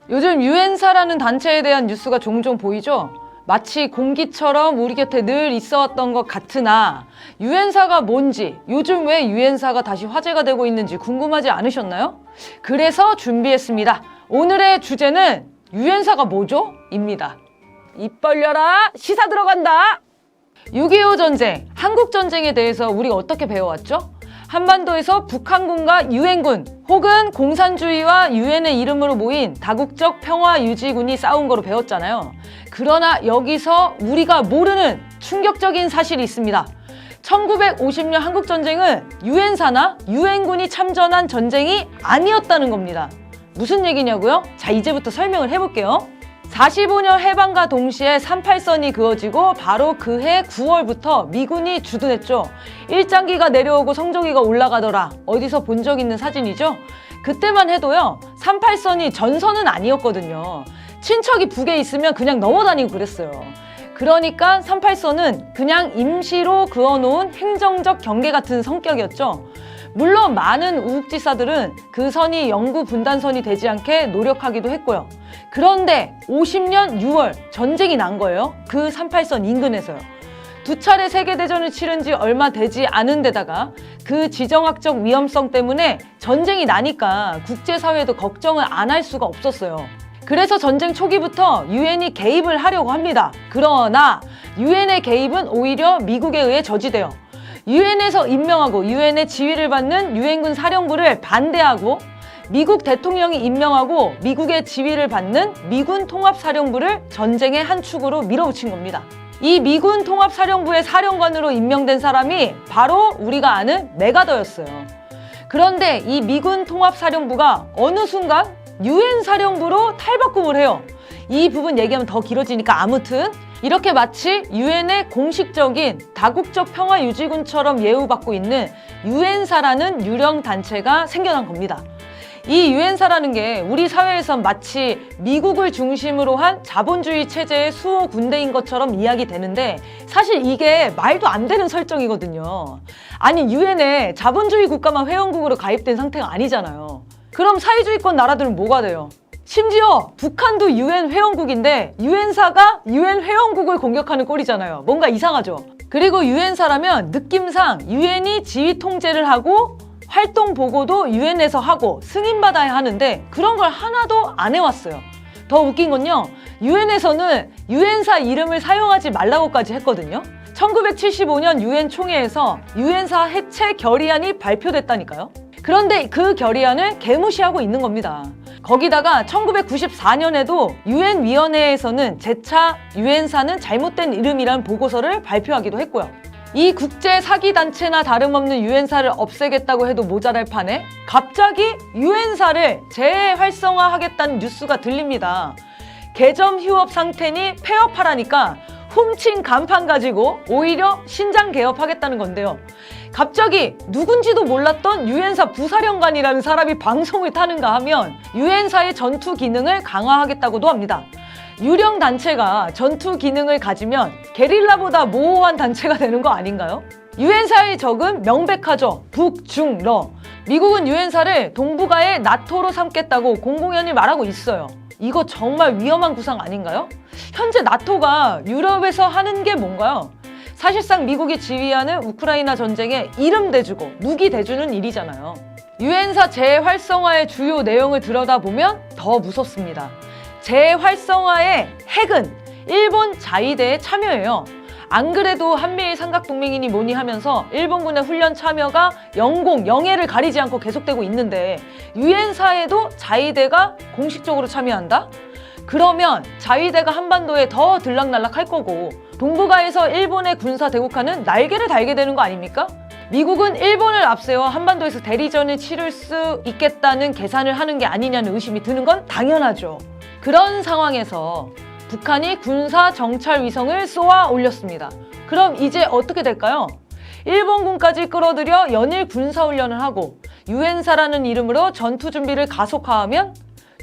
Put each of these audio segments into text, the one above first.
요즘 유엔사라는 단체에 대한 뉴스가 종종 보이죠? 마치 공기처럼 우리 곁에 늘 있어왔던 것 같으나 유엔사가 뭔지, 요즘 왜 유엔사가 다시 화제가 되고 있는지 궁금하지 않으셨나요? 그래서 준비했습니다. 오늘의 주제는 유엔사가 뭐죠? 입니다. 입 벌려라! 시사 들어간다! 6.25 전쟁, 한국 전쟁에 대해서 우리가 어떻게 배워왔죠? 한반도에서 북한군과 유엔군 혹은 공산주의와 유엔의 이름으로 모인 다국적 평화유지군이 싸운 거로 배웠잖아요. 그러나 여기서 우리가 모르는 충격적인 사실이 있습니다. 1950년 한국전쟁은 유엔사나 유엔군이 참전한 전쟁이 아니었다는 겁니다. 무슨 얘기냐고요? 자, 이제부터 설명을 해볼게요. 45년 해방과 동시에 38선이 그어지고 바로 그해 9월부터 미군이 주둔했죠. 일장기가 내려오고 성조기가 올라가더라. 어디서 본 적 있는 사진이죠? 그때만 해도요, 38선이 전선은 아니었거든요. 친척이 북에 있으면 그냥 넘어다니고 그랬어요. 그러니까 38선은 그냥 임시로 그어놓은 행정적 경계 같은 성격이었죠. 물론 많은 우국지사들은 그 선이 영구 분단선이 되지 않게 노력하기도 했고요. 그런데 50년 6월 전쟁이 난 거예요. 그 38선 인근에서요. 두 차례 세계대전을 치른 지 얼마 되지 않은 데다가 그 지정학적 위험성 때문에 전쟁이 나니까 국제사회도 걱정을 안 할 수가 없었어요. 그래서 전쟁 초기부터 유엔이 개입을 하려고 합니다. 그러나 유엔의 개입은 오히려 미국에 의해 저지돼요. 유엔에서 임명하고 유엔의 지휘를 받는 유엔군 사령부를 반대하고 미국 대통령이 임명하고 미국의 지휘를 받는 미군 통합사령부를 전쟁의 한 축으로 밀어붙인 겁니다. 이 미군 통합사령부의 사령관으로 임명된 사람이 바로 우리가 아는 맥아더였어요. 그런데 이 미군 통합사령부가 어느 순간 유엔 사령부로 탈바꿈을 해요. 이 부분 얘기하면 더 길어지니까 아무튼 이렇게 마치 유엔의 공식적인 다국적 평화유지군처럼 예우받고 있는 유엔사라는 유령 단체가 생겨난 겁니다. 이 유엔사라는 게 우리 사회에선 마치 미국을 중심으로 한 자본주의 체제의 수호 군대인 것처럼 이야기되는데 사실 이게 말도 안 되는 설정이거든요. 아니, 유엔에 자본주의 국가만 회원국으로 가입된 상태가 아니잖아요. 그럼 사회주의권 나라들은 뭐가 돼요? 심지어 북한도 유엔 회원국인데 유엔사가 유엔 회원국을 공격하는 꼴이잖아요. 뭔가 이상하죠? 그리고 유엔사라면 느낌상 유엔이 지휘 통제를 하고 활동 보고도 유엔에서 하고 승인받아야 하는데 그런 걸 하나도 안 해왔어요. 더 웃긴 건요, 유엔에서는 유엔사 이름을 사용하지 말라고까지 했거든요. 1975년 유엔 총회에서 유엔사 해체 결의안이 발표됐다니까요. 그런데 그 결의안을 개무시하고 있는 겁니다. 거기다가 1994년에도 유엔위원회에서는 재차 유엔사는 잘못된 이름이라는 보고서를 발표하기도 했고요. 이 국제 사기단체나 다름없는 유엔사를 없애겠다고 해도 모자랄 판에 갑자기 유엔사를 재활성화하겠다는 뉴스가 들립니다. 개점 휴업 상태니 폐업하라니까 훔친 간판 가지고 오히려 신장 개업하겠다는 건데요. 갑자기 누군지도 몰랐던 유엔사 부사령관이라는 사람이 방송을 타는가 하면 유엔사의 전투 기능을 강화하겠다고도 합니다. 유령 단체가 전투 기능을 가지면 게릴라보다 모호한 단체가 되는 거 아닌가요? 유엔사의 적은 명백하죠. 북, 중, 러. 미국은 유엔사를 동북아의 나토로 삼겠다고 공공연히 말하고 있어요. 이거 정말 위험한 구상 아닌가요? 현재 나토가 유럽에서 하는 게 뭔가요? 사실상 미국이 지휘하는 우크라이나 전쟁에 이름 대주고 무기 대주는 일이잖아요. 유엔사 재활성화의 주요 내용을 들여다보면 더 무섭습니다. 재활성화의 핵은 일본 자위대의 참여예요. 안 그래도 한미일 삼각동맹이니 뭐니 하면서 일본군의 훈련 참여가 영예를 가리지 않고 계속되고 있는데 유엔사에도 자위대가 공식적으로 참여한다? 그러면 자위대가 한반도에 더 들락날락 할 거고 동북아에서 일본의 군사 대국화는 날개를 달게 되는 거 아닙니까? 미국은 일본을 앞세워 한반도에서 대리전을 치를 수 있겠다는 계산을 하는 게 아니냐는 의심이 드는 건 당연하죠. 그런 상황에서 북한이 군사 정찰 위성을 쏘아 올렸습니다. 그럼 이제 어떻게 될까요? 일본군까지 끌어들여 연일 군사훈련을 하고 유엔사라는 이름으로 전투 준비를 가속화하면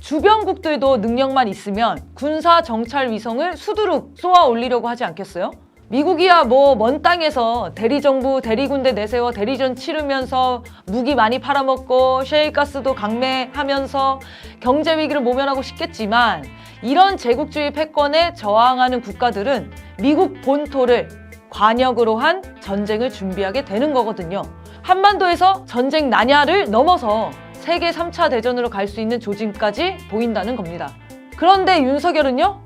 주변국들도 능력만 있으면 군사 정찰 위성을 수두룩 쏘아 올리려고 하지 않겠어요? 미국이야 뭐 먼 땅에서 대리정부 대리군대 내세워 대리전 치르면서 무기 많이 팔아먹고 셰일가스도 강매하면서 경제 위기를 모면하고 싶겠지만 이런 제국주의 패권에 저항하는 국가들은 미국 본토를 관역으로 한 전쟁을 준비하게 되는 거거든요. 한반도에서 전쟁 난야를 넘어서 세계 3차 대전으로 갈 수 있는 조짐까지 보인다는 겁니다. 그런데 윤석열은요?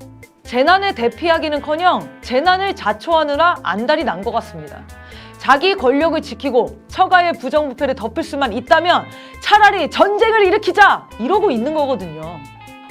재난을 대피하기는커녕 재난을 자초하느라 안달이 난 것 같습니다. 자기 권력을 지키고 처가의 부정부패를 덮을 수만 있다면 차라리 전쟁을 일으키자! 이러고 있는 거거든요.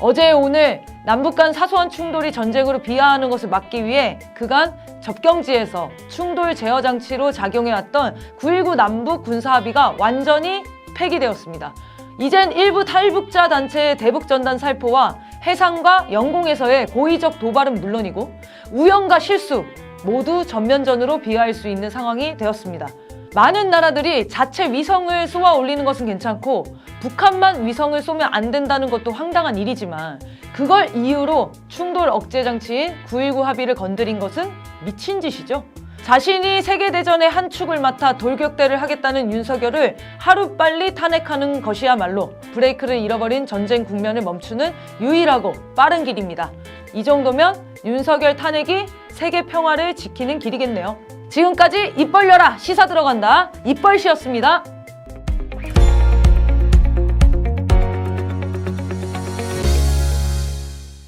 어제 오늘 남북 간 사소한 충돌이 전쟁으로 비화하는 것을 막기 위해 그간 접경지에서 충돌 제어 장치로 작용해왔던 9.19 남북 군사합의가 완전히 폐기되었습니다. 이젠 일부 탈북자 단체의 대북전단 살포와 해상과 영공에서의 고의적 도발은 물론이고 우연과 실수 모두 전면전으로 비화할 수 있는 상황이 되었습니다. 많은 나라들이 자체 위성을 쏘아 올리는 것은 괜찮고 북한만 위성을 쏘면 안 된다는 것도 황당한 일이지만 그걸 이유로 충돌 억제 장치인 9.19 합의를 건드린 것은 미친 짓이죠. 자신이 세계대전의 한 축을 맡아 돌격대를 하겠다는 윤석열을 하루빨리 탄핵하는 것이야말로 브레이크를 잃어버린 전쟁 국면을 멈추는 유일하고 빠른 길입니다. 이 정도면 윤석열 탄핵이 세계 평화를 지키는 길이겠네요. 지금까지 입 벌려라 시사 들어간다 입벌시였습니다.